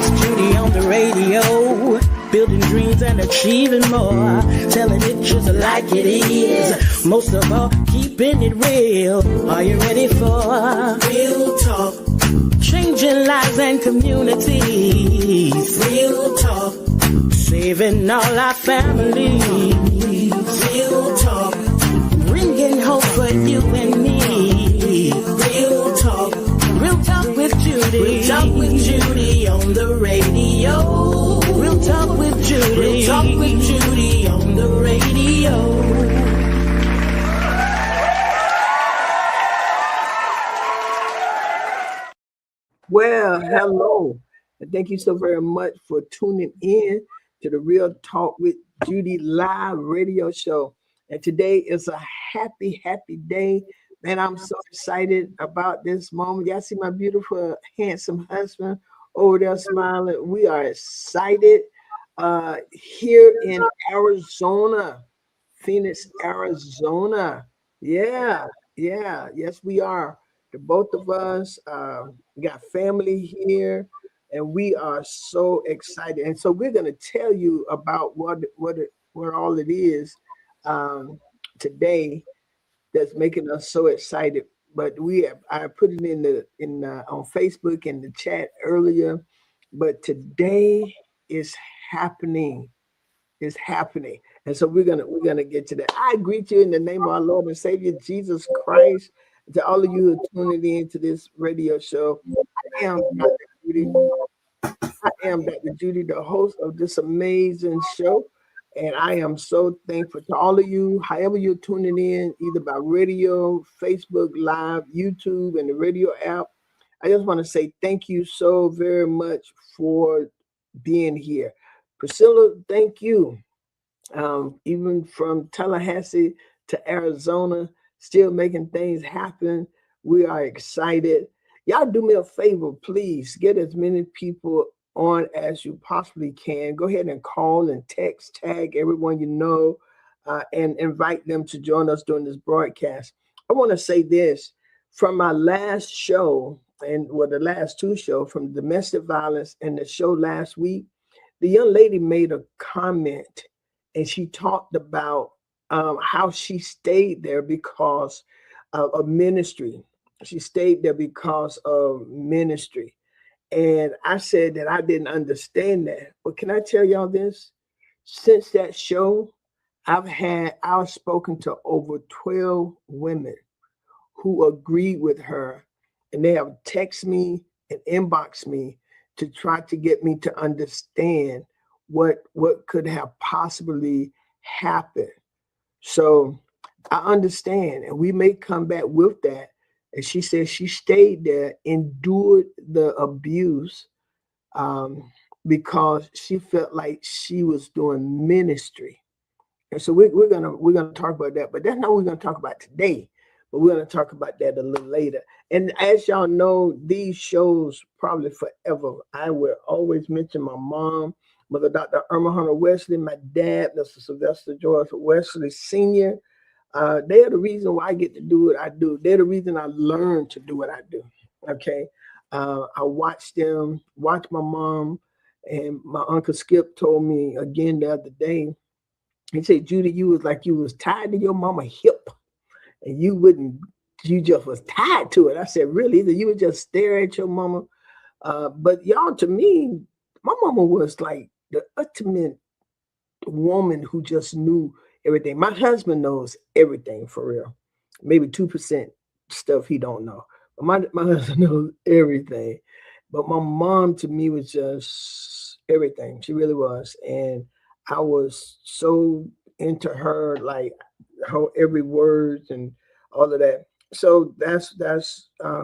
Miss Judy on the radio, building dreams and achieving more, telling it just like it is. Most of all, keeping it real. Are you ready for real talk? Changing lives and communities. Real talk. Saving all our families. Real talk. Bringing hope for you and me. Real talk. Real talk with Judy. Real talk with Judy on the radio. Real talk with Judy. Real talk with Judy on the radio. Well, hello, and thank you so very much for tuning in to the Real Talk with Judy live radio show. And today is a happy day. Man, I'm so excited about this moment. Y'all see my beautiful, handsome husband over there smiling. We are excited here in Arizona, Phoenix, Arizona. Yeah, yes, we are. The both of us got family here, and we are so excited. And so we're going to tell you about what all it is today that's making us so excited. But I put it on Facebook in the chat earlier. But today is happening. It's happening. And so we're gonna get to that. I greet you in the name of our Lord and Savior Jesus Christ. To all of you who are tuning in to this radio show, I am Dr. Judy, the host of this amazing show. And I am so thankful to all of you, however you're tuning in, either by radio, Facebook Live, YouTube, and the radio app. I just want to say thank you so very much for being here. Priscilla, thank you. Even from Tallahassee to Arizona, still making things happen. We are excited. Y'all do me a favor, please. Get as many people on as you possibly can. Go ahead and call and text, tag everyone you know, and invite them to join us during this broadcast. I want to say this. From my last show, the last two shows, from domestic violence and the show last week, the young lady made a comment, and she talked about how she stayed there because of ministry. She stayed there because of ministry. And I said that I didn't understand that. But can I tell y'all this? Since that show, I've spoken to over 12 women who agreed with her, and they have texted me and inboxed me to try to get me to understand what could have possibly happened. So I understand, and we may come back with that. And she said she stayed there, endured the abuse because she felt like she was doing ministry. And so we're gonna talk about that, but that's not what we're gonna talk about today. But we're gonna talk about that a little later. And as y'all know, these shows probably forever. I will always mention my mom, Mother Dr. Irma Hunter Wesley, my dad, Mr. Sylvester George Wesley Sr. They are the reason why I get to do what I do. They're the reason I learned to do what I do. Okay. I watched my mom, and my Uncle Skip told me again the other day. He said, Judy, you was tied to your mama's hip, and you just was tied to it. I said, really? That you would just stare at your mama? But y'all, to me, my mama was like the ultimate woman who just knew everything. My husband knows everything for real. Maybe 2% stuff he don't know. But my husband knows everything. But my mom to me was just everything. She really was. And I was so into her, like her every word and all of that. So that's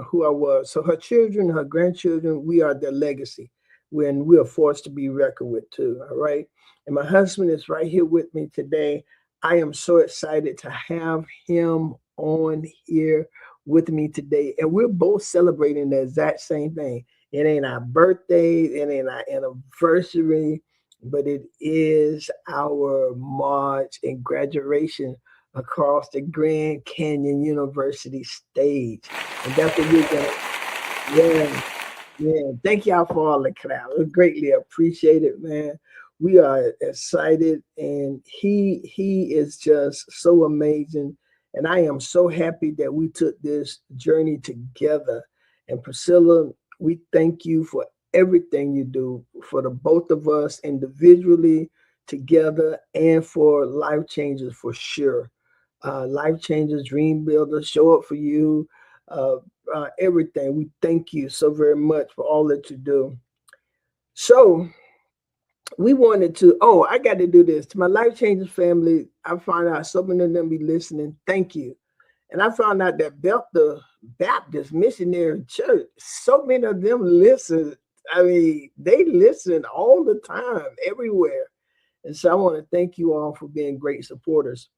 who I was. So her children, her grandchildren, we are their legacy. When we are forced to be reckoned with too, all right? And my husband is right here with me today. I am so excited to have him on here with me today. And we're both celebrating the exact same thing. It ain't our birthday, it ain't our anniversary, but it is our march and graduation across the Grand Canyon University stage. And that's what we're going to, yeah. Yeah, thank y'all for all the clap. We greatly appreciate it, man. We are excited, and he is just so amazing. And I am so happy that we took this journey together. And Priscilla, we thank you for everything you do for the both of us individually, together, and for life changes for sure. Life changes, dream builders, show up for you. Uh, everything. We thank you so very much for all that you do. So we wanted to. Oh, I got to do this to my life changers family. I found out so many of them be listening. Thank you. And I found out that Bethel Baptist Missionary Church, so many of them listen. I mean, they listen all the time, everywhere. And so I want to thank you all for being great supporters.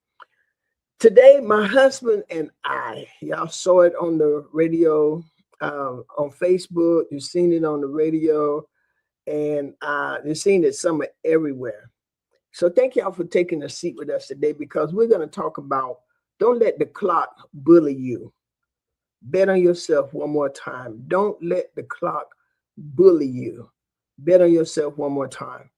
Today, my husband and I, y'all saw it on the radio, on Facebook. You've seen it on the radio, and you've seen it somewhere everywhere. So thank y'all for taking a seat with us today because we're going to talk about don't let the clock bully you. Bet on yourself one more time. Don't let the clock bully you. Bet on yourself one more time.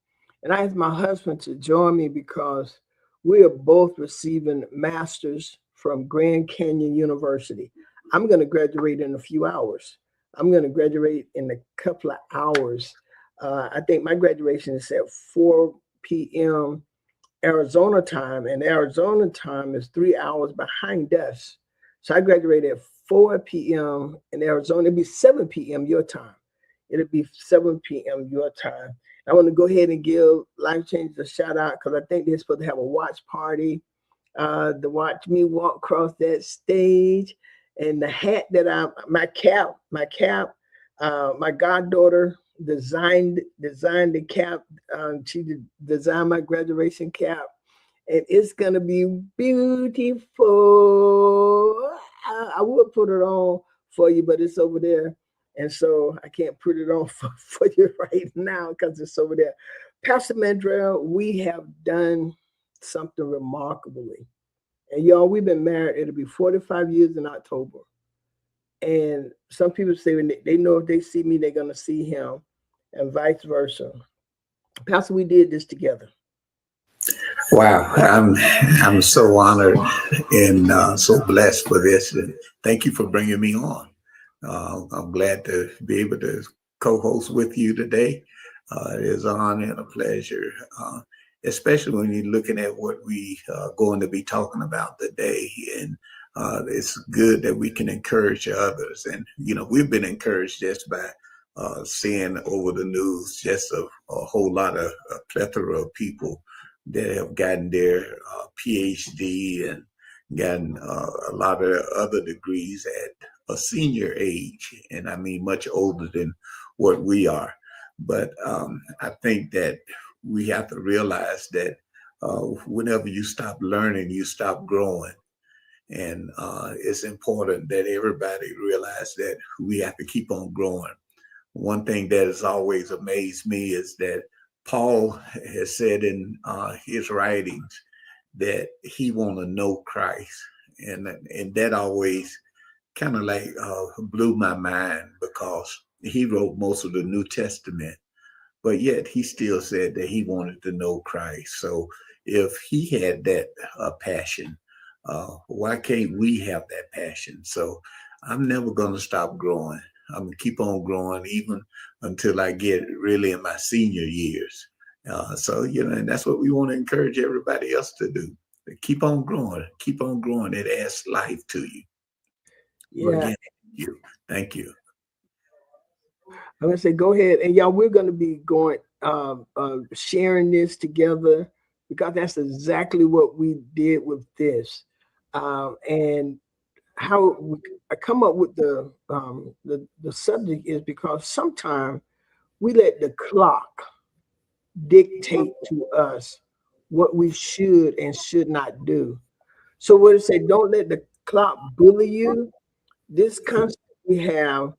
And I asked my husband to join me because we are both receiving masters from Grand Canyon University. I'm going to graduate in a few hours. I'm going to graduate in a couple of hours. I think my graduation is at 4 p.m. Arizona time, and Arizona time is 3 hours behind us. So I graduated at 4 p.m. in Arizona. It'll be 7 p.m. your time. It'll be 7 p.m. your time. I want to go ahead and give Life Changers a shout out because I think they're supposed to have a watch party to watch me walk across that stage. And the hat that my goddaughter designed the cap. She designed my graduation cap, and it's gonna be beautiful. I would put it on for you, but it's over there, and so I can't put it on for you right now because it's over there. Pastor Mandrell, we have done something remarkably, and y'all, we've been married. It'll be 45 years in October. And some people say when they know if they see me, they're gonna see him, and vice versa. Pastor, we did this together. Wow, I'm so honored and so blessed for this. And thank you for bringing me on. I'm glad to be able to co-host with you today. It is an honor and a pleasure, especially when you're looking at what we are going to be talking about today. And it's good that we can encourage others. And, you know, we've been encouraged just by seeing over the news just a whole lot of a plethora of people that have gotten their PhD and gotten a lot of other degrees at a senior age, and I mean much older than what we are. But I think that we have to realize that whenever you stop learning, you stop growing. And it's important that everybody realize that we have to keep on growing. One thing that has always amazed me is that Paul has said in his writings that he want to know Christ, and that always kind of like blew my mind because he wrote most of the New Testament, but yet he still said that he wanted to know Christ. So if he had that passion, why can't we have that passion? So I'm never going to stop growing. I'm going to keep on growing even until I get really in my senior years. So, you know, and that's what we want to encourage everybody else to do. Keep on growing. Keep on growing. It adds life to you. But Yeah, again, thank you. Thank you. I'm gonna say go ahead, and y'all, we're gonna be going sharing this together because that's exactly what we did with this, and how I come up with the subject is because sometimes we let the clock dictate to us what we should and should not do. So what it say, don't let the clock bully you. This concept we have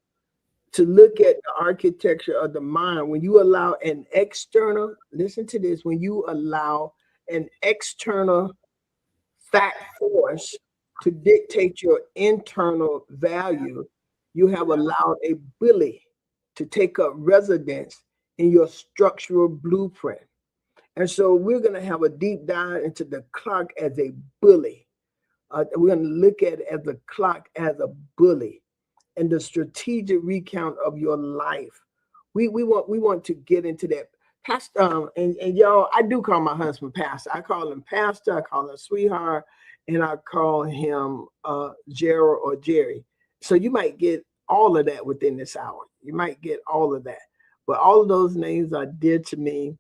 to look at the architecture of the mind. When you allow an external, listen to this, when you allow an external fact force to dictate your internal value, you have allowed a bully. to take up residence in your structural blueprint. And so we're going to have a deep dive into the clock as a bully. We're going to look at it as the clock as a bully and the strategic recount of your life. We want to get into that. Pastor, and y'all, I do call my husband Pastor. I call him Pastor, I call him sweetheart, and I call him Gerald or Jerry. So you might get all of that within this hour. You might get all of that. But all of those names are dear to me.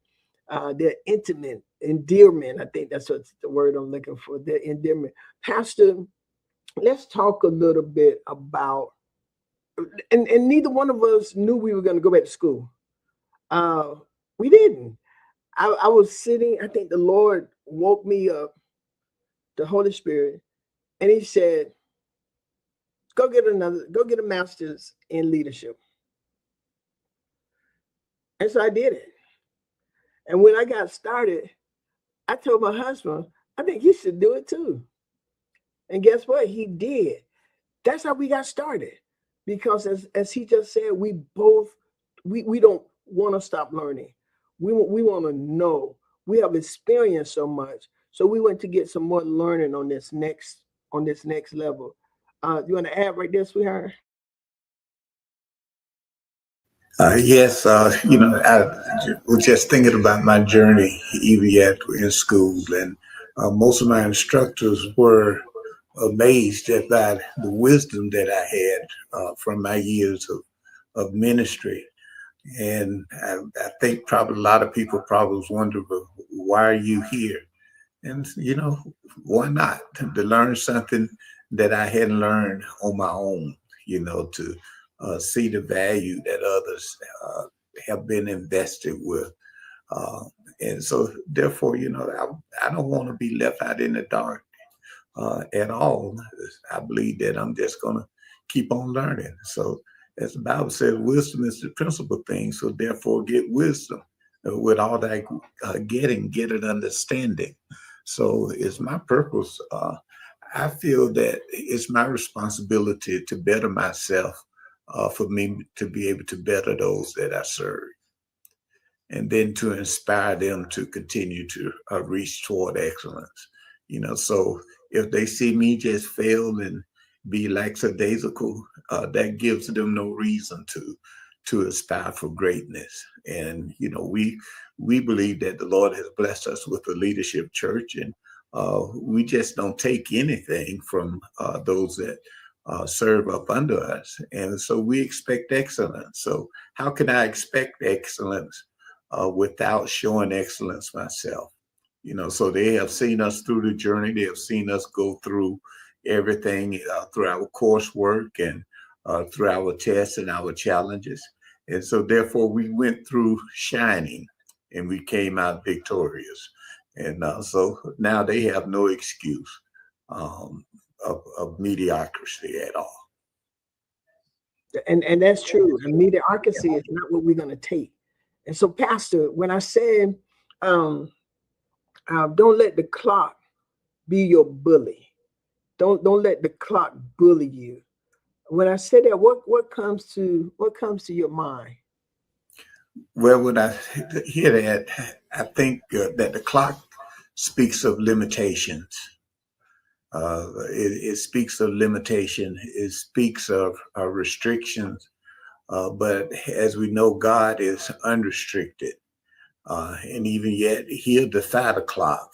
They're intimate, endearment. I think that's what's the word I'm looking for. They're endearment. Pastor, let's talk a little bit about, and neither one of us knew we were going to go back to school. We didn't. I was sitting, I think the Lord woke me up, the Holy Spirit, and he said, go get a master's in leadership. And so I did it. And when I got started, I told my husband, I think he should do it too. And guess what? He did. That's how we got started. Because as he just said, we don't want to stop learning. We want to know. We have experienced so much. So we went to get some more learning on this next level. You want to add right there, sweetheart? Yes, I was just thinking about my journey, even yet in school, and most of my instructors were amazed at by the wisdom that I had from my years of ministry. And I think probably a lot of people probably was wondering, well, why are you here? And, why not? To learn something that I hadn't learned on my own, to see the value that others have been invested with. And so therefore, I don't want to be left out in the dark at all. I believe that I'm just going to keep on learning. So as the Bible says, wisdom is the principal thing. So therefore get wisdom. With all that get an understanding. So it's my purpose. I feel that it's my responsibility to better myself, for me to be able to better those that I serve, and then to inspire them to continue to reach toward excellence. So if they see me just fail and be lackadaisical, that gives them no reason to aspire for greatness. And we believe that the Lord has blessed us with a leadership church, and we just don't take anything from those that serve up under us. And so we expect excellence. So how can I expect excellence without showing excellence myself? So they have seen us through the journey. They have seen us go through everything through our coursework and through our tests and our challenges. And so therefore we went through shining and we came out victorious. And so now they have no excuse of mediocrity at all. And that's true. And mediocrity is not what we're going to take. And so, Pastor, when I said, don't let the clock be your bully. Don't let the clock bully you. When I said that, what comes to your mind? Well, when I hear that, I think that the clock speaks of limitations. It speaks of limitation. It speaks of restrictions. But as we know, God is unrestricted. And even yet, he'll defy the clock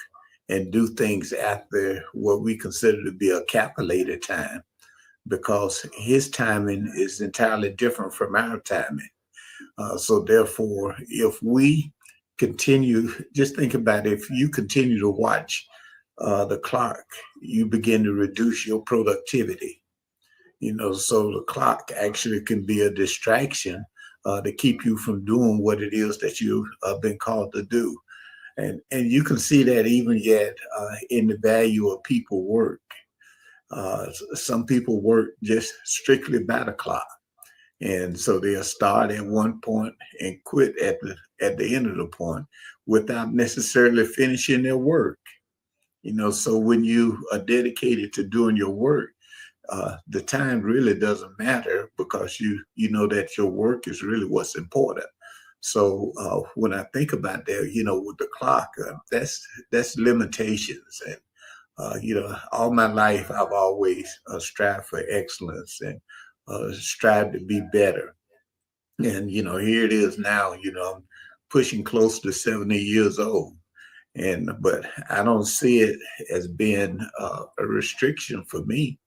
and do things after what we consider to be a calculated time, because his timing is entirely different from our timing. So therefore, if we continue, just think about it, if you continue to watch the clock, you begin to reduce your productivity. So the clock actually can be a distraction to keep you from doing what it is that you've been called to do. And you can see that even yet in the value of people work. Some people work just strictly by the clock. And so they'll start at one point and quit at the end of the point without necessarily finishing their work. So when you are dedicated to doing your work, the time really doesn't matter because you know that your work is really what's important. So when I think about that, with the clock, that's limitations. And all my life I've always strived for excellence and strive to be better. And here it is now. I'm pushing close to 70 years old, but I don't see it as being a restriction for me.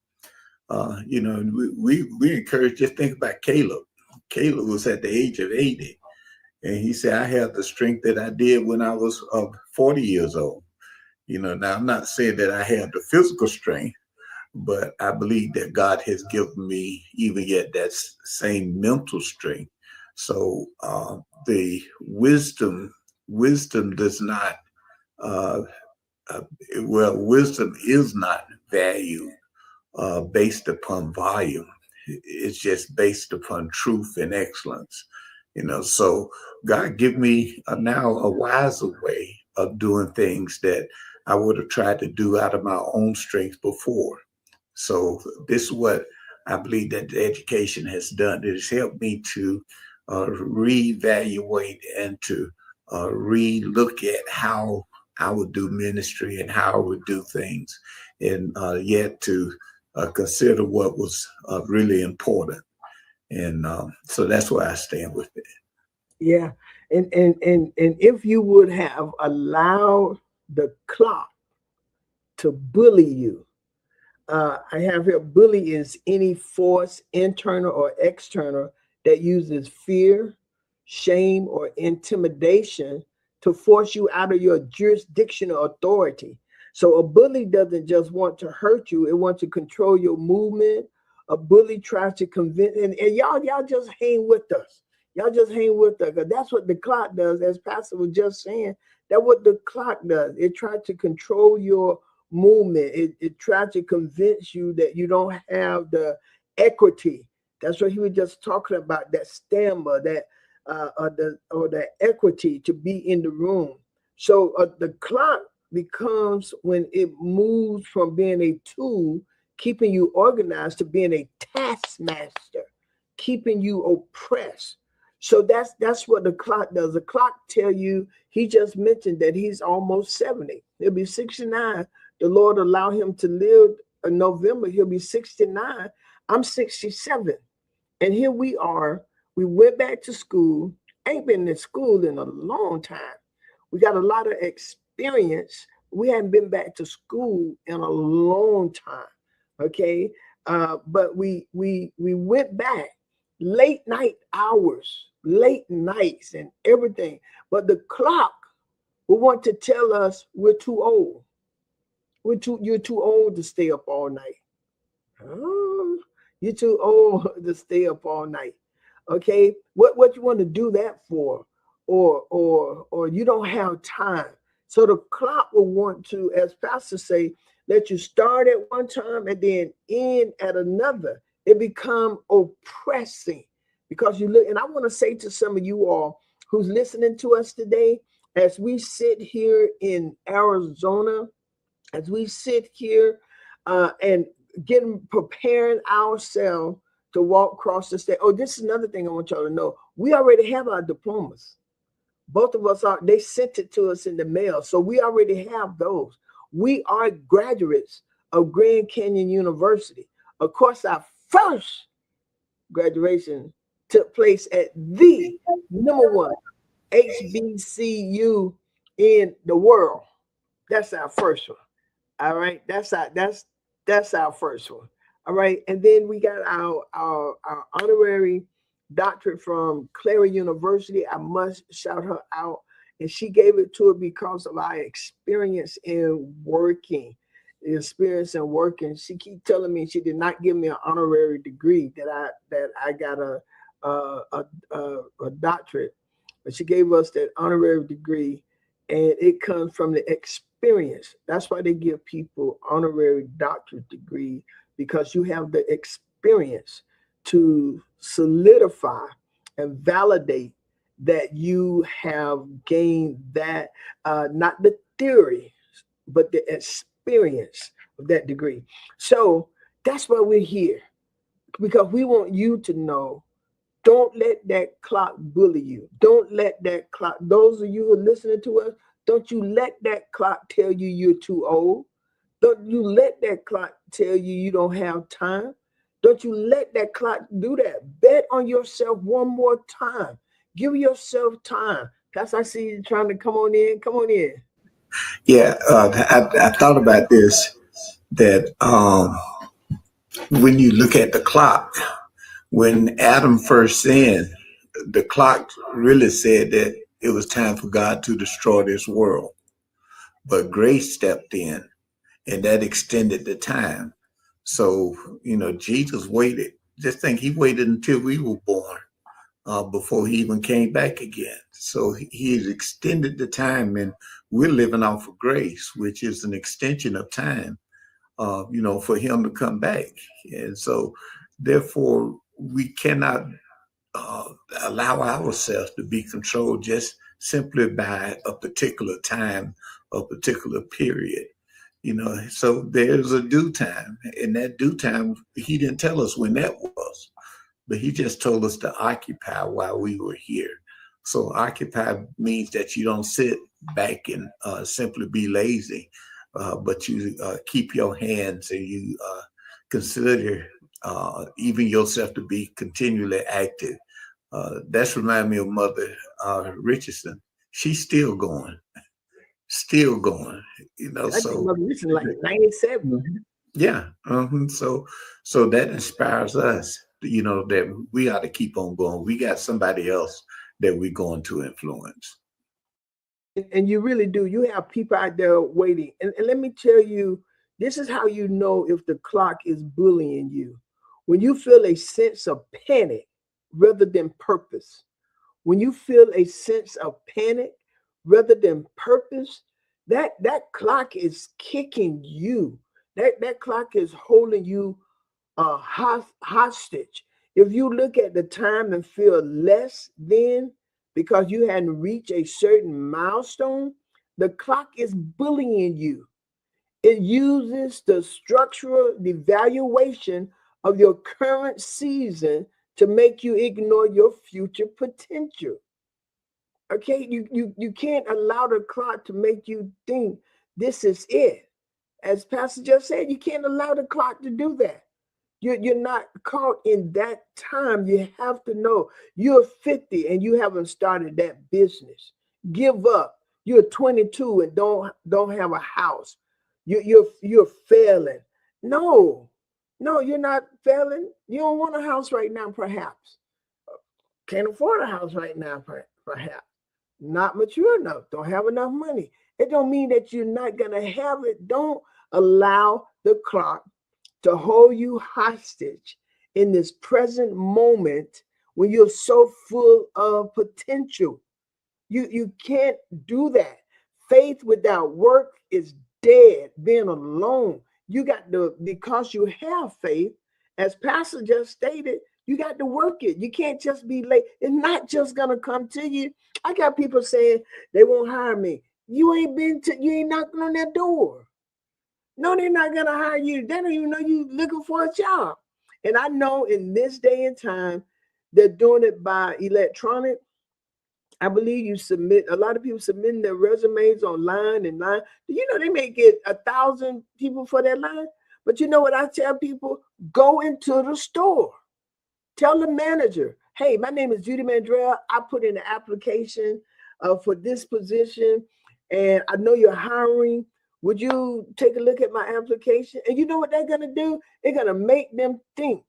We encourage. Just think about Caleb. Caleb was at the age of 80, and he said, "I have the strength that I did when I was 40 years old." Now I'm not saying that I have the physical strength, but I believe that God has given me even yet that same mental strength. So the wisdom does not, uh, wisdom is not valued based upon volume. It's just based upon truth and excellence. So God give me now a wiser way of doing things that I would have tried to do out of my own strength before. So this is what I believe that the education has done. It has helped me to reevaluate and to re-look at how I would do ministry and how I would do things, and yet to consider what was really important. And so that's where I stand with it. Yeah. And if you would have allowed the clock to bully you, I have here, bully is any force, internal or external, that uses fear, shame, or intimidation to force you out of your jurisdiction or authority. So a bully doesn't just want to hurt you, it wants to control your movement. A bully tries to convince, and y'all just hang with us. Y'all just hang with us, because that's what the clock does, as Pastor was just saying. That's what the clock does. It tries to control your movement. It tries to convince you that you don't have the equity. That's what he was just talking about, that stamina, that the equity to be in the room. So the clock becomes, when it moves from being a tool keeping you organized to being a taskmaster, keeping you oppressed. So that's what the clock does. The clock tell you, he just mentioned that he's almost 70. He'll be 69. The Lord allow him to live in November. He'll be 69. I'm 67. And here we are. We went back to school. Ain't been in school in a long time. We got a lot of experience. We hadn't been back to school in a long time. Okay. But we went back, late night hours, late nights and everything. But the clock will want to tell us we're too old. You're too old to stay up all night. Oh, you're too old to stay up all night. Okay. What you want to do that for? Or you don't have time. So the clock will want to, as pastors say, let you start at one time and then end at another. It become oppressing because you look. And I want to say to some of you all who's listening to us today, as we sit here in Arizona, as we sit here and preparing ourselves to walk across the state. Oh, this is another thing I want y'all to know. We already have our diplomas. Both of us they sent it to us in the mail. So we already have those. We are graduates of Grand Canyon University. Of course, our first graduation took place at the #1 HBCU in the world. That's our first one. All right. That's our first one. All right. And then we got our honorary doctorate from Clara University. I must shout her out. And she gave it to her because of our experience in working. The experience in working. She keep telling me she did not give me an honorary degree, that I got a doctorate, but she gave us that honorary degree, and it comes from the experience. That's why they give people honorary doctorate degree, because you have the experience to solidify and validate that you have gained that, not the theory, but the experience of that degree. So That's why we're here, because we want you to know. Don't let that clock bully you. Don't let that clock, those of you who are listening to us, don't you let that clock tell you you're too old. Don't you let that clock tell you you don't have time. Don't you let that clock do that. Bet on yourself one more time. Give yourself time. Because I see you trying to come on in. Come on in. Yeah, I thought about this, that when you look at the clock, when Adam first sinned, the clock really said that it was time for God to destroy this world. But grace stepped in and that extended the time. So, Jesus waited. Just think, he waited until we were born before he even came back again. So he has extended the time, and we're living off of grace, which is an extension of time, for him to come back. And so, therefore, we cannot uh, allow ourselves to be controlled just simply by a particular time, a particular period. So there's a due time, and that due time, he didn't tell us when that was, but he just told us to occupy while we were here. So occupy means that you don't sit back and simply be lazy, but you keep your hands, and you consider even yourself to be continually active. That's remind me of Mother Richardson. She's still going, still going. I think So Mother Richardson like 97. yeah. So that inspires us, that we ought to keep on going. We got somebody else that we're going to influence. And you really do. You have people out there waiting. And let me tell you, this is how you know if the clock is bullying you. When you feel a sense of panic rather than purpose, when you feel a sense of panic rather than purpose, that clock is kicking you. That clock is holding you hostage. If you look at the time and feel less than because you hadn't reached a certain milestone, the clock is bullying you. It uses the structural devaluation of your current season to make you ignore your future potential. Okay, you can't allow the clock to make you think this is it. As Pastor just said, you can't allow the clock to do that. You're not caught in that time. You have to know you're 50 and you haven't started that business. Give up. You're 22 and don't have a house. You're failing. No, you're not failing. You don't want a house right now, perhaps. Can't afford a house right now, perhaps. Not mature enough. Don't have enough money. It don't mean that you're not gonna have it. Don't allow the clock to hold you hostage in this present moment when you're so full of potential. You can't do that. Faith without work is dead, being alone. You got to, because you have faith, as Pastor just stated, you got to work it. You can't just be late. It's not just gonna come to you. I got people saying they won't hire me. You ain't knocking on their door. No, they're not gonna hire you. They don't even know you looking for a job. And I know in this day and time, they're doing it by electronic. I believe you submit, a lot of people submitting their resumes online and line. Do you know they may get 1,000 people for that line? But you know what I tell people? Go into the store. Tell the manager, hey, my name is Judy Mandrell. I put in an application for this position, and I know you're hiring. Would you take a look at my application? And you know what they're going to do? They're going to make them think.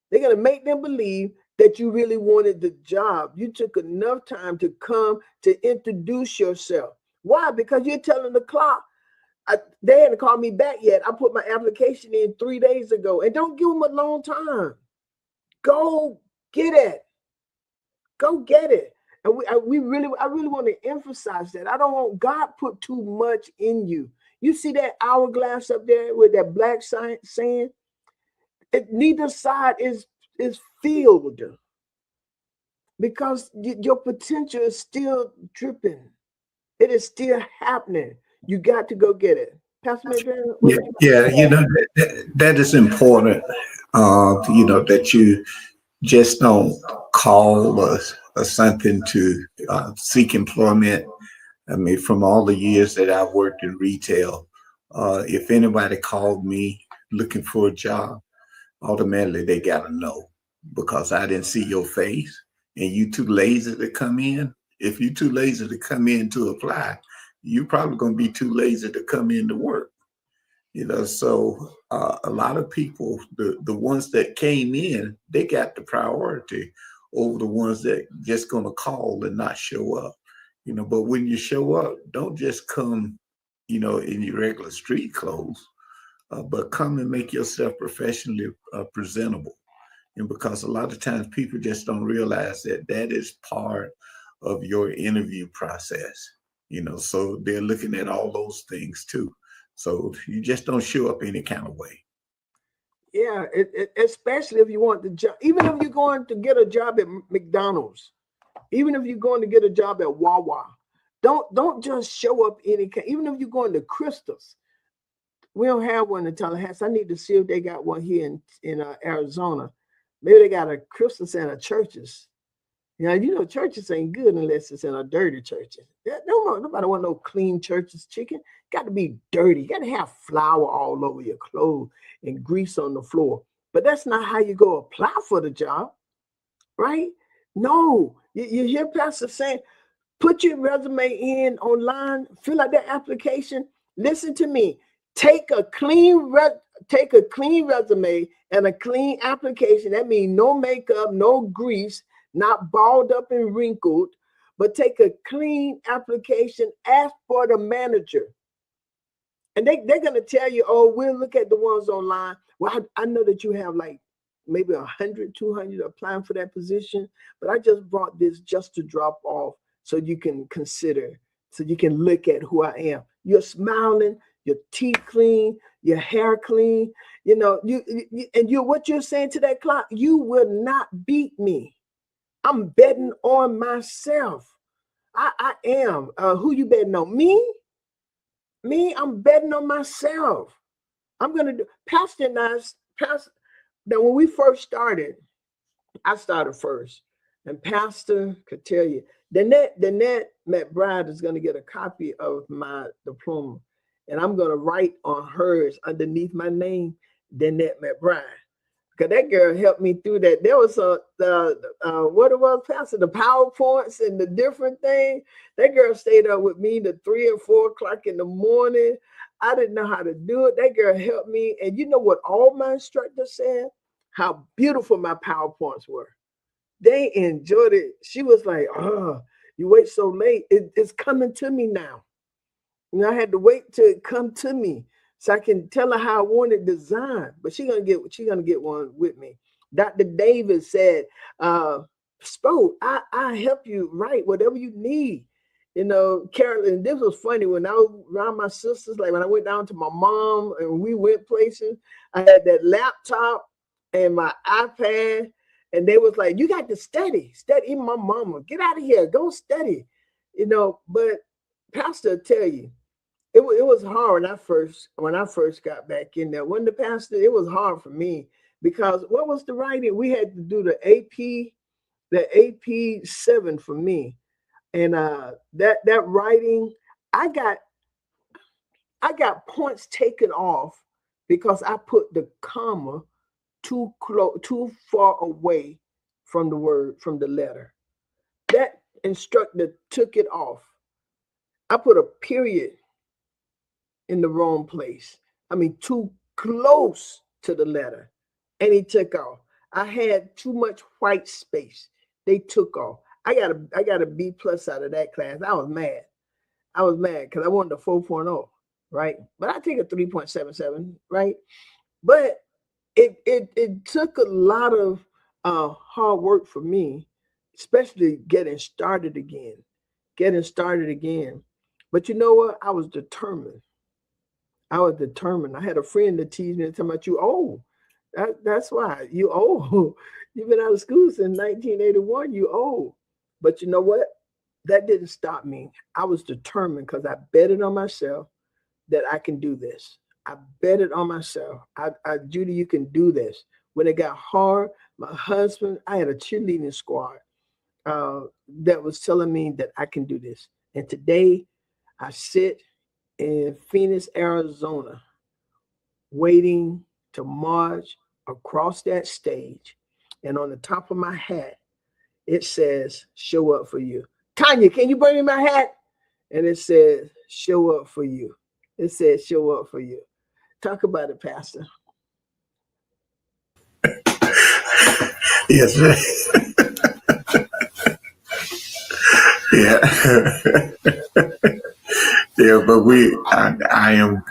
They're going to make them believe that you really wanted the job. You took enough time to come to introduce yourself. Why? Because you're telling the clock, they hadn't called me back yet. I put my application in 3 days ago. And don't give them a long time. Go get it. Go get it. And I really want to emphasize that. I don't want God put too much in you. You see that hourglass up there with that black sand? Neither side is filled because your potential is still dripping. It is still happening. You got to go get it. Pastor Madrid? Yeah, that is important. That you just don't call or something to seek employment. I mean, from all the years that I've worked in retail, if anybody called me looking for a job, automatically they got to know because I didn't see your face and you too lazy to come in. If you too lazy to come in to apply, you probably going to be too lazy to come in to work. So a lot of people, the ones that came in, they got the priority over the ones that just going to call and not show up. But when you show up, don't just come, in your regular street clothes, but come and make yourself professionally presentable. And because a lot of times people just don't realize that that is part of your interview process, so they're looking at all those things too. So you just don't show up any kind of way. Yeah, especially if you want the job, even if you're going to get a job at McDonald's, even if you're going to get a job at Wawa, don't just show up even if you're going to Crystal's. We don't have one in Tallahassee. I need to see if they got one here in Arizona. Maybe they got a Crystal's and a Church's. Churches ain't good unless it's in a dirty church. Nobody want no clean Church's chicken. Got to be dirty. You got to have flour all over your clothes and grease on the floor. But that's not how you go apply for the job, right? No, you hear Pastor saying, put your resume in online, fill out that application. Listen to me. Take a clean resume and a clean application. That means no makeup, no grease, not balled up and wrinkled, but take a clean application, ask for the manager. And they're going to tell you, oh, we'll look at the ones online. Well, I know that you have like maybe 100, 200 applying for that position, but I just brought this just to drop off so you can consider, so you can look at who I am. You're smiling, your teeth clean, your hair clean, what you're saying to that client, you will not beat me. I'm betting on myself. I am. Who you betting on? Me? I'm betting on myself. I'm going to do. Pastor and I, that when we first started, I started first. And Pastor could tell you, Danette McBride is going to get a copy of my diploma. And I'm going to write on hers underneath my name, Danette McBride. Because that girl helped me through that. There was what it was, Pastor, the PowerPoints and the different things. That girl stayed up with me to 3 or 4 o'clock in the morning. I didn't know how to do it. That girl helped me. And you know what all my instructors said? How beautiful my PowerPoints were. They enjoyed it. She was like, oh, you wait so late. It's coming to me now. I had to wait till it come to me so I can tell her how I want it designed. But she's gonna get one with me. Dr. Davis said, Spo, I help you write whatever you need. Carolyn, this was funny when I was around my sisters, like when I went down to my mom and we went places, I had that laptop and my iPad, and they was like, you got to study. Even my mama, get out of here, go study. But Pastor will tell you, it was hard when I first got back in there. When the pastor, it was hard for me because what was the writing? We had to do the AP 7 for me, and that writing, I got points taken off because I put the comma too far away from the word, from the letter. That instructor took it off. I put a period in the wrong place. I mean, too close to the letter, and he took off. I had too much white space. They took off. I got a B+ out of that class. I was mad because I wanted a 4.0, right? But I take a 3.77, right? But it took a lot of hard work for me, especially getting started again. But you know what? I was determined. I had a friend that teased me and told me, you old. That's why you old. You've been out of school since 1981. You old. But you know what? That didn't stop me. I was determined because I betted on myself that I can do this. I bet it on myself. Judy, you can do this. When it got hard, my husband, I had a cheerleading squad that was telling me that I can do this. And today I sit in Phoenix, Arizona, waiting to march across that stage. And on the top of my hat, it says, show up for you. Tanya, can you bring me my hat? And it says, show up for you. It says, show up for you. Talk about it, Pastor. Yes. Yeah. Yeah, but I am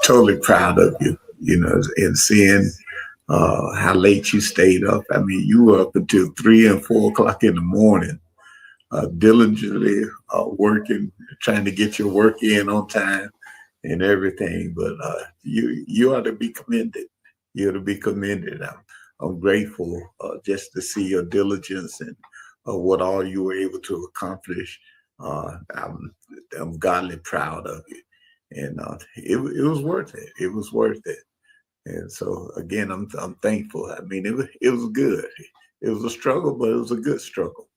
totally proud of you, you know, in seeing how late you stayed up. I mean, you were up until 3 and 4 o'clock in the morning, diligently working, trying to get your work in on time and everything. But you ought to be commended. You ought to be commended. I'm grateful just to see your diligence and what all you were able to accomplish. I'm godly proud of you, and it was worth it. It was worth it. And so again, I'm thankful. I mean, it was good. It was a struggle, but it was a good struggle.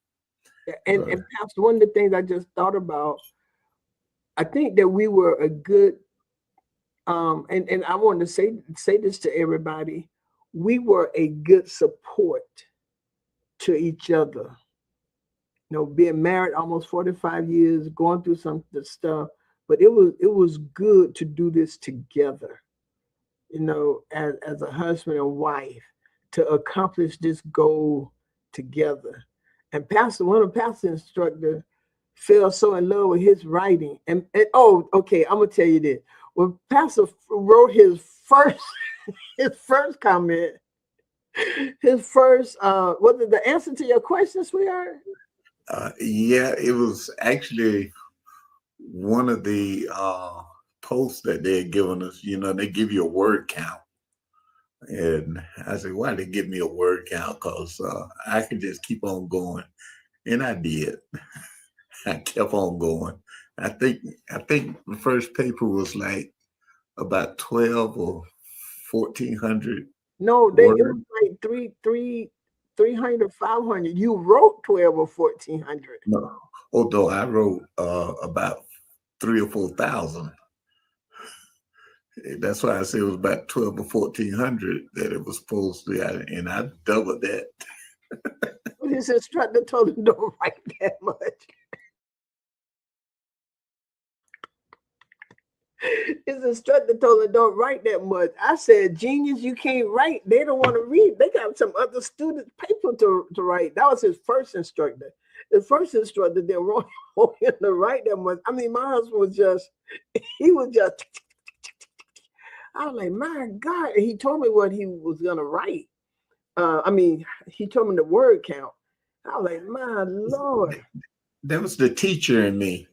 And Pastor, one of the things I just thought about, I think that we were a good, and I want to say this to everybody, we were a good support to each other. You know, being married almost 45 years, going through some of the stuff, but it was good to do this together. You know, as a husband and wife, to accomplish this goal together. And one of the pastor instructor fell so in love with his writing. And oh, okay, I'm gonna tell you this. When Pastor wrote his first comment, his first was it the answer to your question, sweetheart? Yeah, it was actually one of the posts that they had given us. You know, they give you a word count. And I said, why they give me a word count? Because I could just keep on going. And I did. I kept on going. I think the first paper was like about 12 or 1,400. No, it was like 300, 500. You wrote 12 or 1,400. No, although I wrote about 3,000 or 4,000. That's why I said it was about 12 or 1,400 that it was supposed to be, and I doubled that. His instructor told him don't write that much. His instructor told him don't write that much. I said, genius, you can't write. They don't want to read. They got some other students' paper to write. That was his first instructor. The first instructor didn't want him to write that much. I mean, my husband was just, I was like, my God. And he told me what he was going to write. He told me the word count. I was like, my Lord. That was the teacher in me.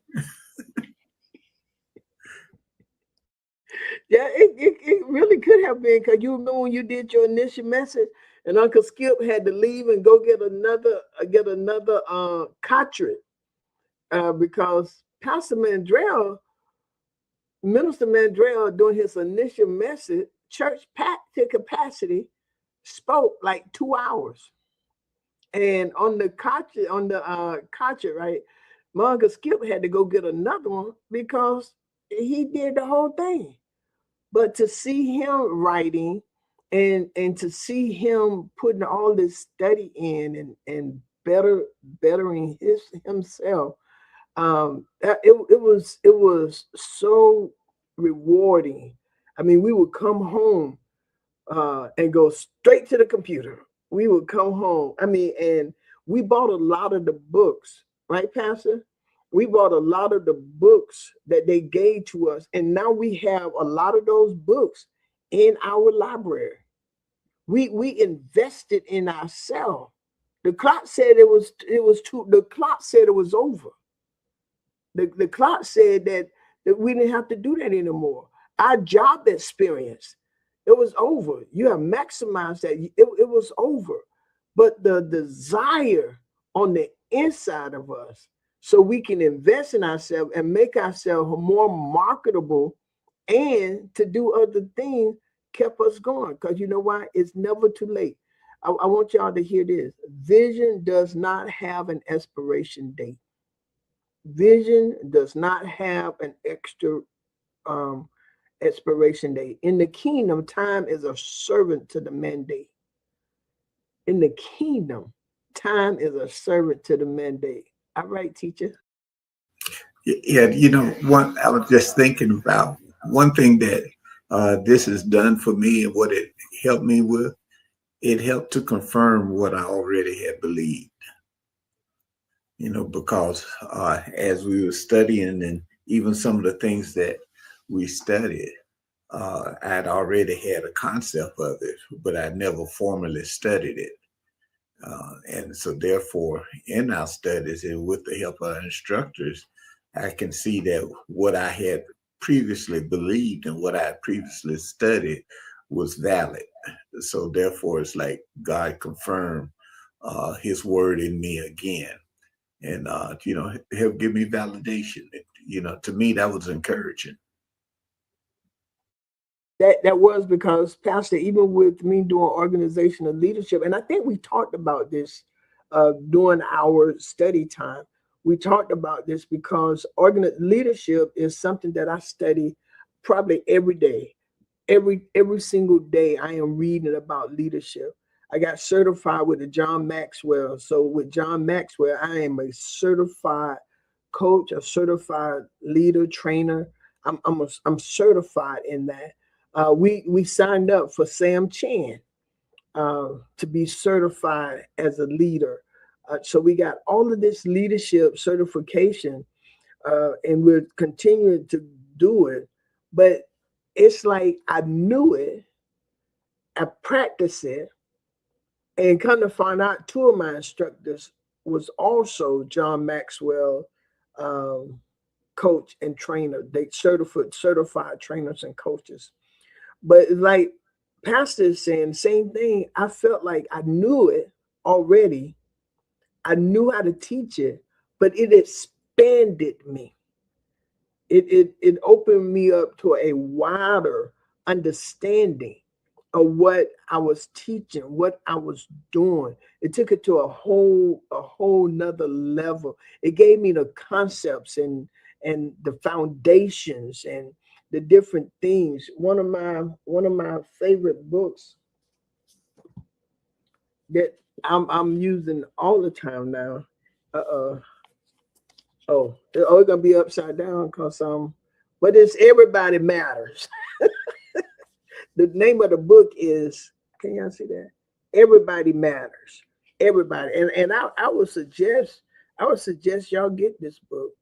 Yeah, it really could have been, because you remember when you did your initial message and Uncle Skip had to leave and go get another cartridge because Minister Mandrell, during his initial message, church packed to capacity, spoke like 2 hours. And on the cartridge, right, my Uncle Skip had to go get another one because he did the whole thing. But to see him writing and to see him putting all this study in and bettering himself, it was so rewarding. I mean, we would come home and go straight to the computer. We would come home. I mean, and we bought a lot of the books, right, Pastor? We bought a lot of the books that they gave to us, and now we have a lot of those books in our library. We invested in ourselves. The clock said it was too. The clock said it was over. The clock said that we didn't have to do that anymore. Our job experience, it was over. You have maximized that. It was over. But the desire on the inside of us, so we can invest in ourselves and make ourselves more marketable and to do other things kept us going. Because you know why? It's never too late. I want y'all to hear this. Vision does not have an expiration date. Vision does not have an extra expiration date. In the kingdom, time is a servant to the mandate. In the kingdom, time is a servant to the mandate. All right, teacher. Yeah, one I was just thinking about one thing that this has done for me and what it helped me with. It helped to confirm what I already had believed. Because as we were studying and even some of the things that we studied, I'd already had a concept of it, but I'd never formally studied it. And so therefore, in our studies and with the help of our instructors, I can see that what I had previously believed and what I had previously studied was valid. So therefore, it's like God confirmed his word in me again. And, he'll give me validation. To me, that was encouraging. That was because, Pastor, even with me doing organizational leadership, and I think we talked about this during our study time. We talked about this because leadership is something that I study probably every day. Every single day I am reading about leadership. I got certified with the John Maxwell. So with John Maxwell, I am a certified coach, a certified leader, trainer. I'm certified in that. We signed up for Sam Chan to be certified as a leader. So we got all of this leadership certification, and we're continuing to do it. But it's like I knew it, I practiced it, and kind of find out two of my instructors was also John Maxwell coach and trainer. They certified trainers and coaches. But like Pastor is saying, same thing. I felt like I knew it already. I knew how to teach it, but it expanded me. It opened me up to a wider understanding of what I was teaching, what I was doing. It took it to a whole nother level. It gave me the concepts and the foundations and the different things. One of my favorite books that I'm using all the time now. It's gonna be upside down because but it's Everybody Matters. The name of the book is, can y'all see that? Everybody Matters. Everybody. And I would suggest y'all get this book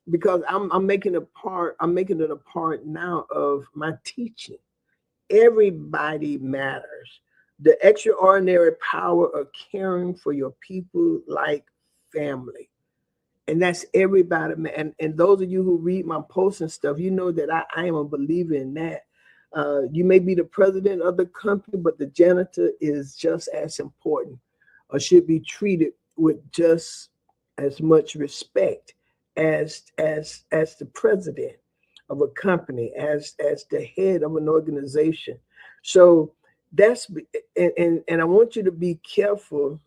because I'm making it a part now of my teaching. Everybody matters. The extraordinary power of caring for your people like family. And that's everybody. And those of you who read my posts and stuff, you know that I am a believer in that. You may be the president of the company, but the janitor is just as important or should be treated with just as much respect as the president of a company, as the head of an organization. So that's and I want you to be careful.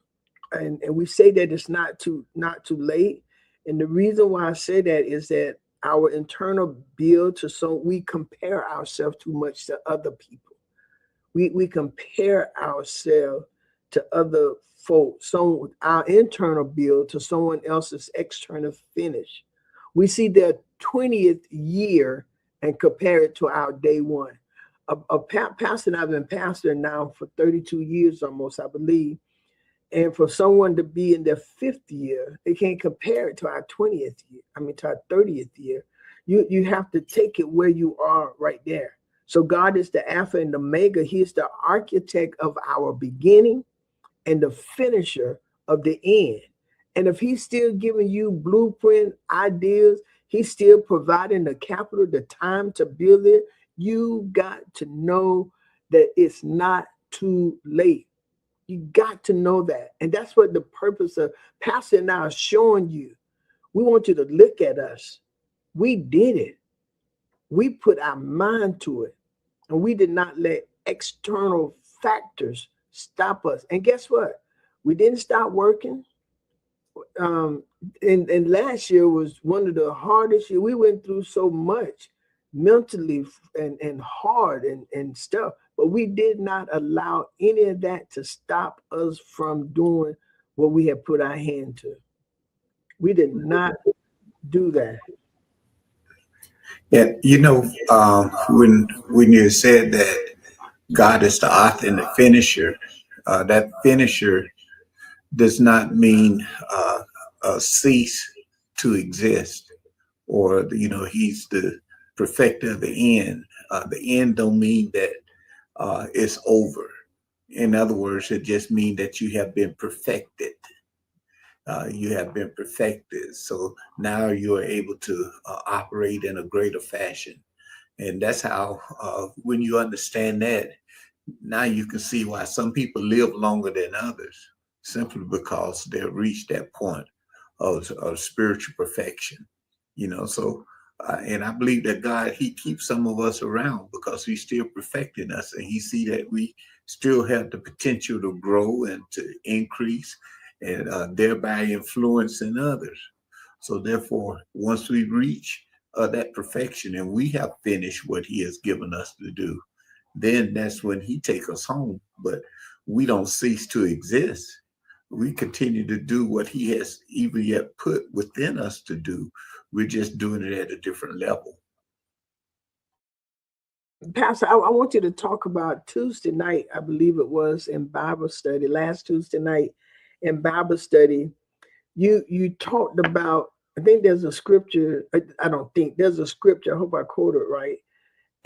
And we say that it's not too late. And the reason why I say that is that our internal build we compare ourselves too much to other people. We compare ourselves to other folks. So our internal build to someone else's external finish. We see their 20th year and compare it to our day one. A pastor, and I've been pastor now for 32 years almost, I believe. And for someone to be in their 5th year, they can't compare it to our 20th year. To our 30th year. You have to take it where you are right there. So God is the Alpha and Omega. He is the architect of our beginning and the finisher of the end. And if he's still giving you blueprint ideas, he's still providing the capital, the time to build it. You got to know that it's not too late. You got to know that. And that's what the purpose of Pastor and I are showing you. We want you to look at us. We did it. We put our mind to it, and we did not let external factors stop us. And guess what? We didn't stop working. um and last year was one of the hardest years. We went through so much mentally and hard and stuff, but we did not allow any of that to stop us from doing what we had put our hand to. We did not do that. Yeah, when you said that God is the author and the finisher, that finisher does not mean cease to exist, or He's the perfecter of the end. The end don't mean that it's over. In other words, it just means that you have been perfected. You have been perfected. So now you are able to operate in a greater fashion. And that's how, when you understand that, now you can see why some people live longer than others, simply because they've reached that point of spiritual perfection. So, and I believe that God, He keeps some of us around because He's still perfecting us, and He see that we still have the potential to grow and to increase, and thereby influencing others. So therefore, once we reach that perfection and we have finished what He has given us to do, then that's when He take us home. But we don't cease to exist. We continue to do what He has even yet put within us to do. We're just doing it at a different level. Pastor, I want you to talk about Tuesday night, I believe it was, in Bible study, last Tuesday night in Bible study. You talked about, I think there's a scripture, I don't think, there's a scripture, I hope I quote it right.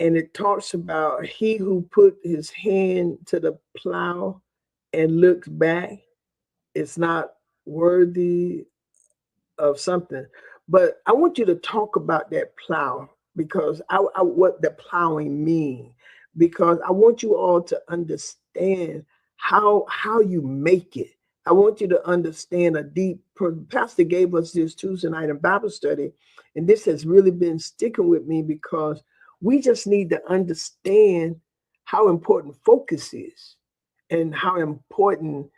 And it talks about he who put his hand to the plow and looks back is not worthy of something. But I want you to talk about that plow, because I what the plowing mean, because I want you all to understand how you make it. I want you to understand a deep. Pastor gave us this Tuesday night in Bible study, and this has really been sticking with me because we just need to understand how important focus is, and how important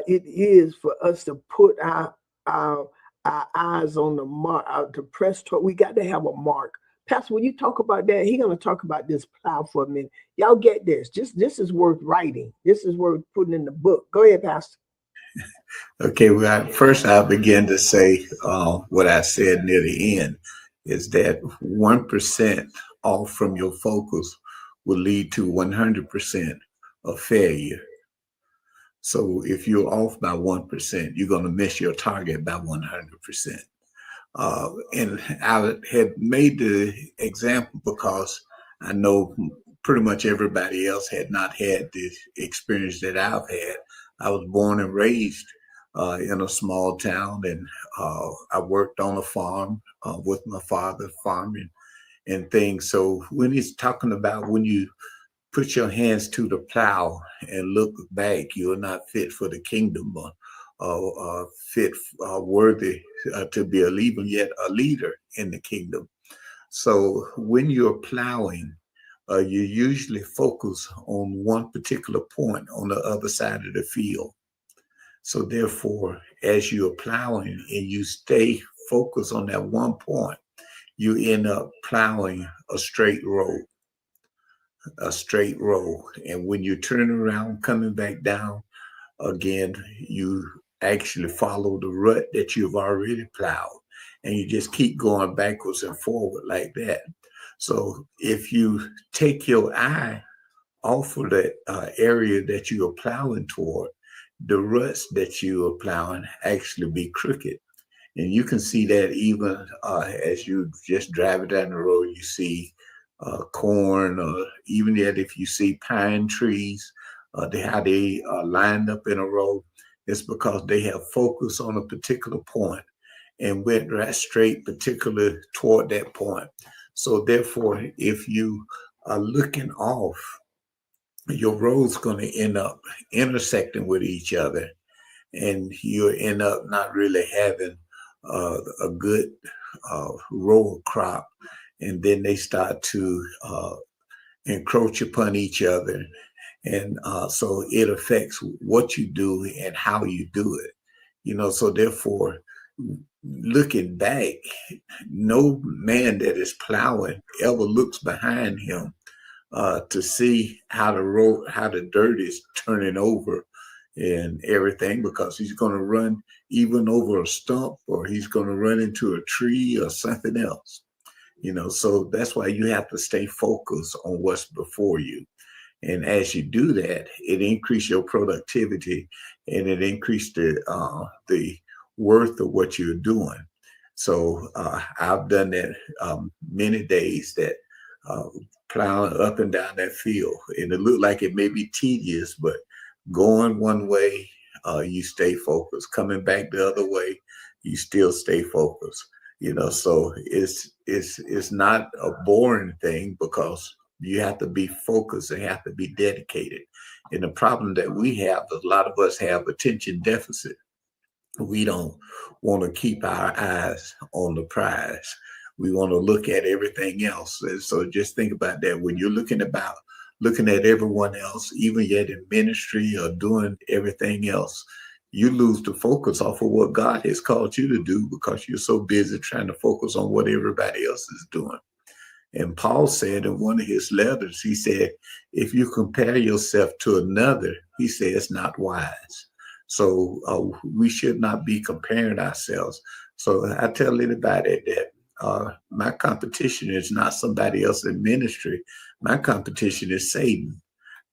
it is for us to put our our eyes on the mark, to press toward. We got to have a mark. Pastor, when you talk about that, he's going to talk about this plow for a minute. Y'all get this. This is worth writing. This is worth putting in the book. Go ahead, Pastor. Okay, well, first I'll begin to say what I said near the end is that 1% off from your focus will lead to 100% of failure. So if you're off by 1%, you're going to miss your target by 100%. And I had made the example because I know pretty much everybody else had not had the experience that I've had. I was born and raised in a small town, and I worked on a farm with my father, farming and things. So when he's talking about when you put your hands to the plow and look back, you're not fit for the kingdom, fit, worthy to be even yet a leader in the kingdom. So when you're plowing, you usually focus on one particular point on the other side of the field. So therefore, as you're plowing and you stay focused on that one point, you end up plowing a straight row. And when you turn around, coming back down again, you actually follow the rut that you've already plowed, and you just keep going backwards and forward like that. So if you take your eye off of that area that you are plowing toward, the ruts that you are plowing actually be crooked. And you can see that even as you just drive down the road, you see corn, or even yet if you see pine trees, how they are lined up in a row. It's because they have focused on a particular point and went right straight, particularly toward that point. So therefore, if you are looking off, your road's going to end up intersecting with each other, and you'll end up not really having a good row crop. and then they start to encroach upon each other. And so it affects what you do and how you do it. So therefore, looking back, no man that is plowing ever looks behind him to see how the dirt is turning over and everything, because he's going to run even over a stump, or he's going to run into a tree or something else. So that's why you have to stay focused on what's before you. And as you do that, it increases your productivity, and it increases the worth of what you're doing. So I've done that many days, that plowing up and down that field, and it looked like it may be tedious, but going one way, you stay focused. Coming back the other way, you still stay focused. So it's not a boring thing, because you have to be focused and have to be dedicated. And the problem that we have, a lot of us have attention deficit. We don't want to keep our eyes on the prize. We want to look at everything else. And so just think about that. When you're looking at everyone else, even yet in ministry or doing everything else, you lose the focus off of what God has called you to do, because you're so busy trying to focus on what everybody else is doing. And Paul said in one of his letters, he said, if you compare yourself to another, he said, it's not wise. So we should not be comparing ourselves. So I tell anybody that my competition is not somebody else in ministry. My competition is Satan.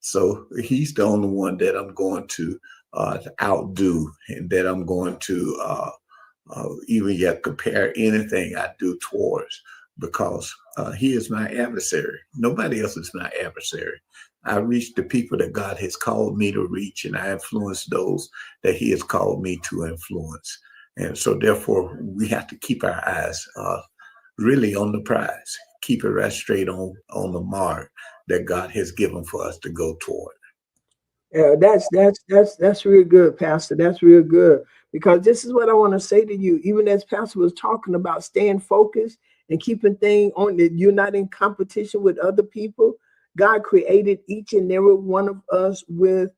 So he's the only one that I'm going to outdo, and that I'm going to even yet compare anything I do towards, because he is my adversary. Nobody else is my adversary. I reach the people that God has called me to reach, and I influence those that he has called me to influence. And so therefore, we have to keep our eyes really on the prize, keep it right straight on the mark that God has given for us to go toward. Yeah, that's real good, Pastor. That's real good, because this is what I want to say to you. Even as Pastor was talking about staying focused and keeping things on, that you're not in competition with other people. God created each and every one of us with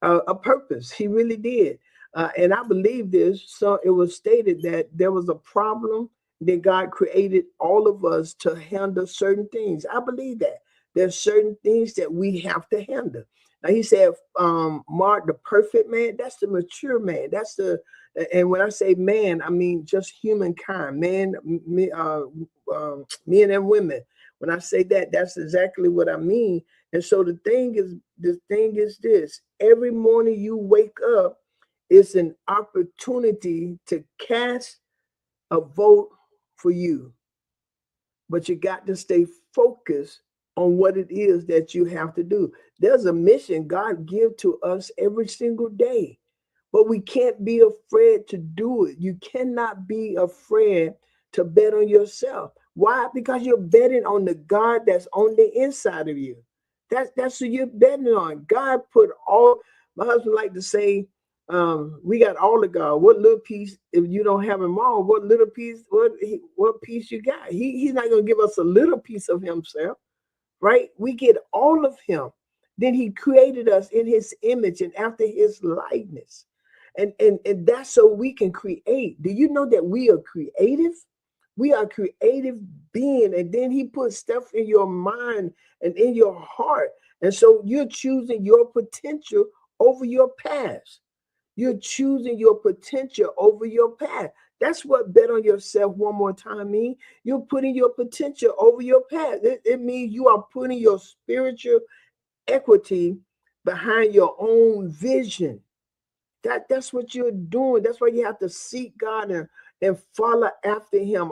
a purpose. He really did, and I believe this. So it was stated that there was a problem. Then God created all of us to handle certain things. I believe that there's certain things that we have to handle. Now he said, Mark, the perfect man, that's the mature man. And when I say man, I mean just humankind, men and women. When I say that, that's exactly what I mean. And so the thing is this: every morning you wake up, it's an opportunity to cast a vote for you. But you got to stay focused on what it is that you have to do. There's a mission God gives to us every single day, but we can't be afraid to do it. You cannot be afraid to bet on yourself. Why? Because you're betting on the God that's on the inside of you. That's who you're betting on. God put all. My husband like to say, we got all of God. What little piece, if you don't have him all, what little piece, what piece you got? He's not going to give us a little piece of himself, right? We get all of him. Then he created us in his image and after his likeness. And that's so we can create. Do you know that we are creative? We are creative being. And then he put stuff in your mind and in your heart. And so you're choosing your potential over your past. You're choosing your potential over your past. That's what bet on yourself one more time mean. You're putting your potential over your past. It means you are putting your spiritual equity behind your own vision. That's what you're doing. That's why you have to seek God and follow after him.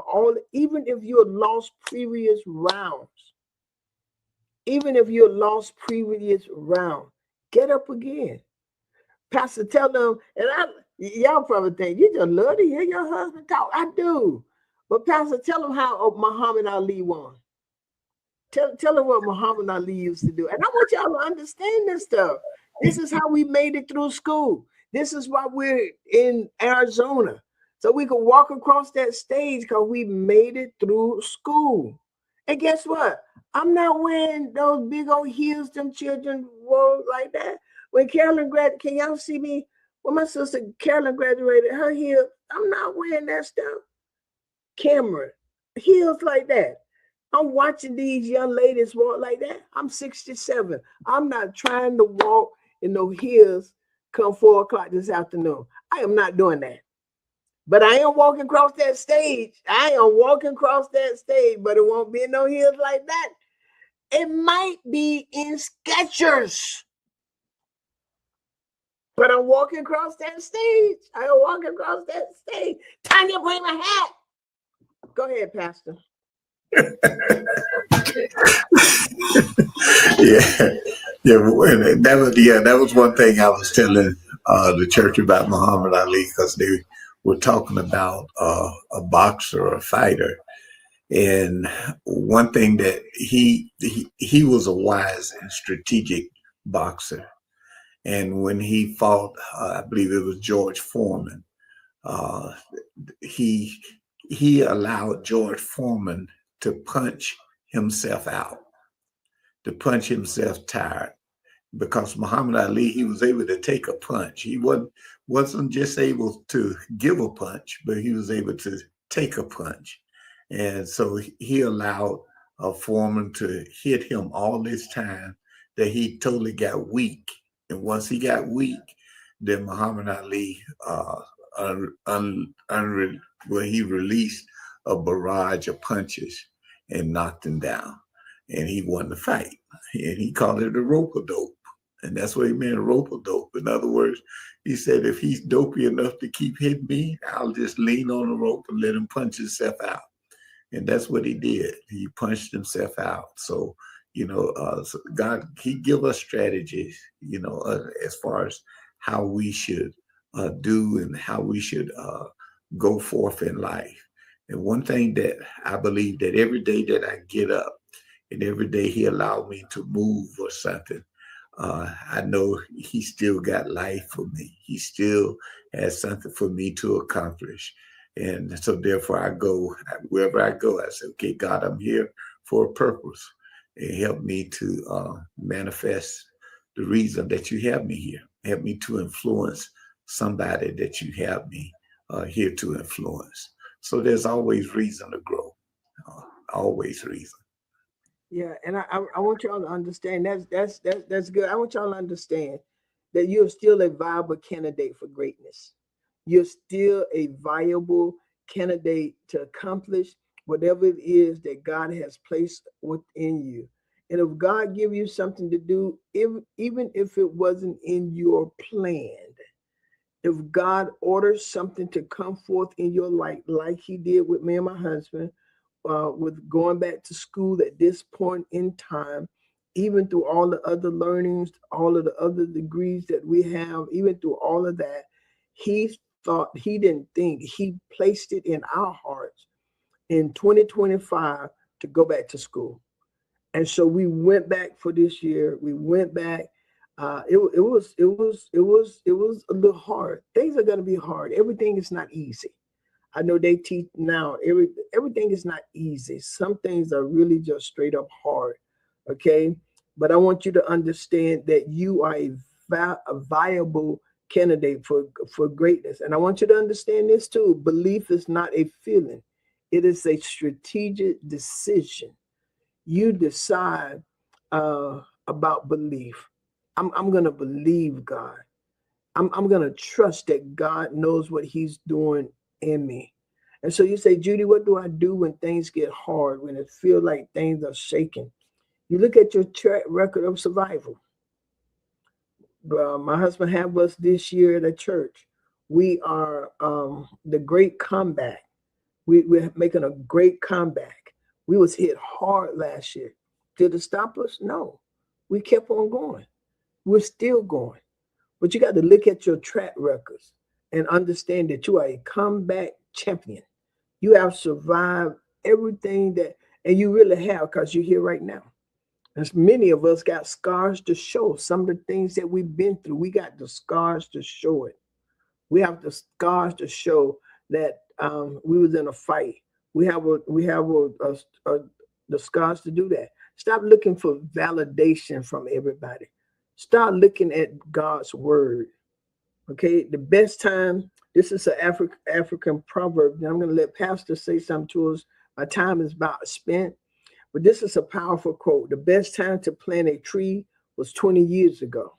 Even if you lost previous rounds, get up again. Pastor, tell them, and y'all probably think you just love to hear your husband talk. I do. But Pastor, tell them how Muhammad Ali won. Tell them what Muhammad Ali used to do. And I want y'all to understand this stuff. This is how we made it through school. This is why we're in Arizona. So we could walk across that stage because we made it through school. And guess what? I'm not wearing those big old heels them children wore like that. When Carolyn graduated, can y'all see me? When my sister Carolyn graduated, her heel, I'm not wearing that stuff. Camera, heels like that. I'm watching these young ladies walk like that. I'm 67. I'm not trying to walk in no heels come 4 o'clock this afternoon. I am not doing that. But I am walking across that stage. I am walking across that stage, but it won't be in no heels like that. It might be in Skechers, but I'm walking across that stage. I am walking across that stage. Tanya, bring my hat. Go ahead, Pastor. Yeah, that was one thing I was telling the church about Muhammad Ali, because they were talking about a boxer or a fighter, and one thing that he was a wise and strategic boxer, and when he fought, I believe it was George Foreman, uh, he he allowed George Foreman to punch himself out, to punch himself tired, because Muhammad Ali, he was able to take a punch. He wasn't just able to give a punch, but he was able to take a punch. And so he allowed a Foreman to hit him all this time that he totally got weak. And once he got weak, then Muhammad Ali, when he released a barrage of punches and knocked him down, and he won the fight. And he called it a rope-a-dope. And that's what he meant, a rope-a-dope. In other words, he said, if he's dopey enough to keep hitting me, I'll just lean on the rope and let him punch himself out. And that's what he did. He punched himself out. So, so God, he give us strategies, as far as how we should do and how we should go forth in life. And one thing that I believe, that every day that I get up and every day he allowed me to move or something, I know he still got life for me. He still has something for me to accomplish. And so therefore I go, wherever I go, I say, okay, God, I'm here for a purpose. And help me to manifest the reason that you have me here. Help me to influence somebody that you have me here to influence. So there's always reason to grow, always reason. Yeah, and I want y'all to understand that's good. I want y'all to understand that you're still a viable candidate for greatness. You're still a viable candidate to accomplish whatever it is that God has placed within you. And if God give you something to do, even if it wasn't in your plan, if God orders something to come forth in your life, like He did with me and my husband, with going back to school at this point in time, even through all the other learnings, all of the other degrees that we have, even through all of that, he didn't think, he placed it in our hearts in 2025 to go back to school. And so we went back for this year. We went back. It was a little hard. Things are going to be hard. Everything is not easy. I know they teach now. Everything is not easy. Some things are really just straight up hard. Okay, but I want you to understand that you are a viable candidate for greatness. And I want you to understand this too. Belief is not a feeling. It is a strategic decision. You decide about belief. I'm going to believe God. I'm going to trust that God knows what He's doing in me. And so you say, Judy, what do I do when things get hard, when it feels like things are shaking? You look at your track record of survival. My husband had us this year at a church. We are the great comeback. We're making a great comeback. We was hit hard last year. Did it stop us? No. We kept on going. We're still going. But you got to look at your track records and understand that you are a comeback champion. You have survived everything that, and you really have, because you're here right now. As many of us got scars to show some of the things that we've been through. We got the scars to show it. We have the scars to show that we was in a fight. We have the scars to do that. Stop looking for validation from everybody. Start looking at God's word. Okay, the best time, this is an African proverb. Now I'm going to let Pastor say something to us. My time is about spent, but this is a powerful quote. The best time to plant a tree was 20 years ago.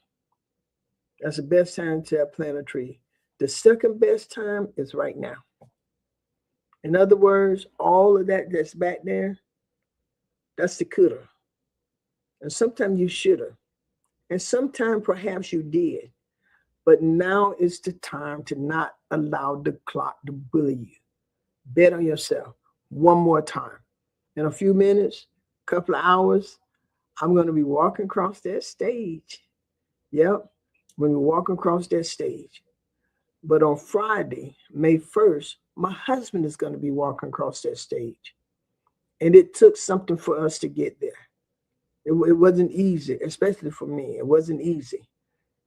That's the best time to plant a tree. The second best time is right now. In other words, all of that that's back there, that's the coulda. And sometimes you shoulda. And sometimes perhaps you did. But now is the time to not allow the clock to bully you. Bet on yourself one more time. In a few minutes, couple of hours, I'm going to be walking across that stage. Yep, when we're walking across that stage. But on Friday, May 1st, my husband is going to be walking across that stage. And it took something for us to get there. It wasn't easy, especially for me. It wasn't easy.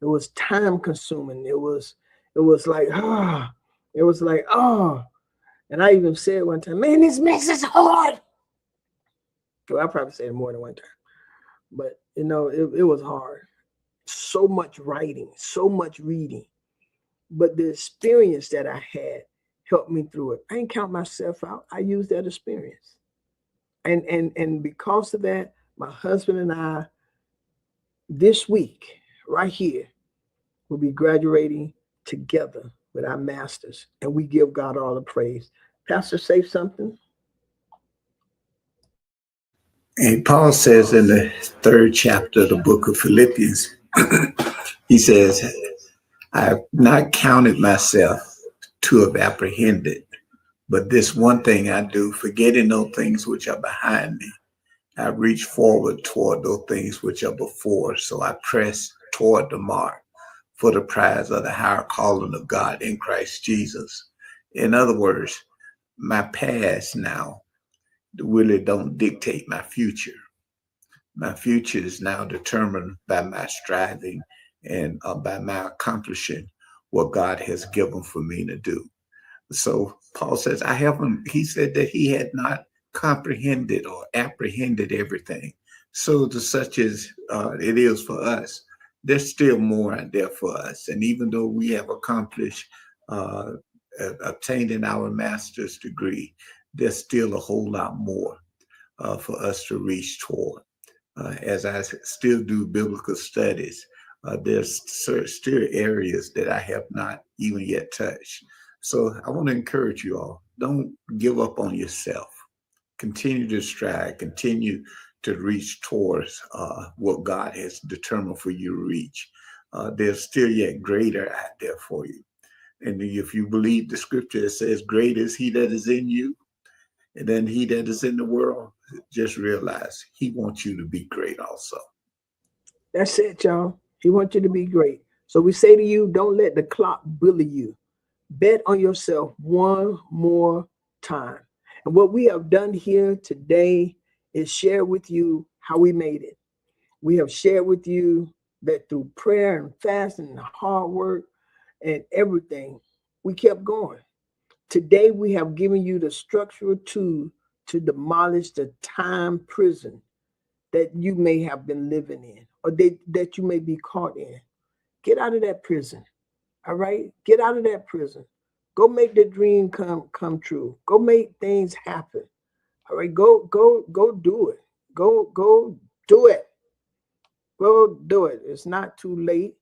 It was time consuming. It was like, it was like, and I even said one time, man, this mess is hard. Well, I probably said it more than one time, but it was hard. So much writing, so much reading, but the experience that I had helped me through it. I didn't count myself out. I used that experience. And because of that, my husband and I, this week, right here, will be graduating together with our masters, and we give God all the praise. Pastor, say something. And Paul says in the 3rd chapter of the book of Philippians, he says, I have not counted myself to have apprehended, but this one thing I do, forgetting those things which are behind me, I reach forward toward those things which are before. So I press toward the mark for the prize of the higher calling of God in Christ Jesus. In other words, my past now really don't dictate my future. My future is now determined by my striving and by my accomplishing what God has given for me to do. So Paul says, he said that he had not comprehended or apprehended everything. So such as it is for us, there's still more out there for us. And even though we have accomplished obtaining our master's degree, there's still a whole lot more for us to reach toward. As I still do biblical studies, there's still areas that I have not even yet touched. So I want to encourage you all, don't give up on yourself. Continue to strive, continue to reach towards what God has determined for you to reach. There's still yet greater out there for you. And if you believe the scripture that says, great is he that is in you, and then he that is in the world, just realize he wants you to be great also. That's it, y'all. He wants you to be great. So we say to you, don't let the clock bully you. Bet on yourself one more time. And what we have done here today is share with you how we made it. We have shared with you that through prayer and fasting and hard work and everything, we kept going. Today, we have given you the structural tool to demolish the time prison that you may have been living in, or that you may be caught in. Get out of that prison. All right? Get out of that prison. Go make the dream come true. Go make things happen. All right? Go do it. Go do it. Go do it. It's not too late.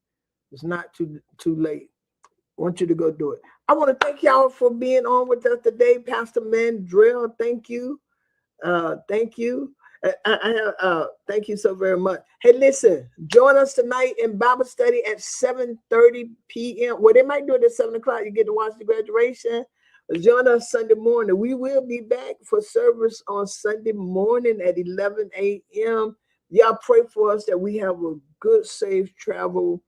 It's not too late. I want you to go do it. I want to thank y'all for being on with us today. Pastor Mandrell, thank you. Thank you. Thank you so very much. Hey, listen, join us tonight in Bible study at 7:30 p.m. Well, they might do it at 7 o'clock. You get to watch the graduation. Join us Sunday morning. We will be back for service on Sunday morning at 11 a.m. Y'all pray for us that we have a good, safe travel.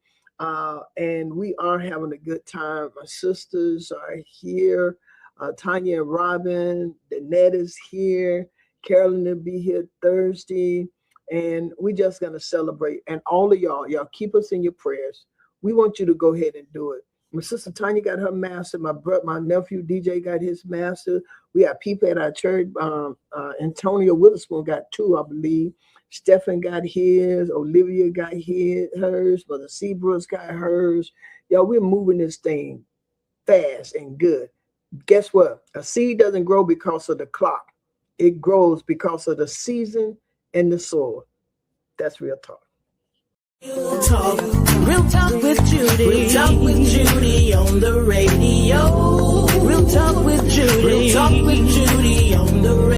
And we are having a good time. My sisters are here. Tanya and Robin, Danette is here. Carolyn will be here Thursday. And we're just going to celebrate. And all of y'all keep us in your prayers. We want you to go ahead and do it. My sister Tanya got her master. My nephew DJ got his master. We got people at our church. Antonio Witherspoon got 2, I believe. Stephen got his. Olivia got hers. Mother Seabrooks got hers. Y'all, we're moving this thing fast and good. Guess what? A seed doesn't grow because of the clock. It grows because of the season and the soil. That's real talk. Real talk with Judy. Real talk with Judy on the radio. Real talk with Judy. Real talk with Judy.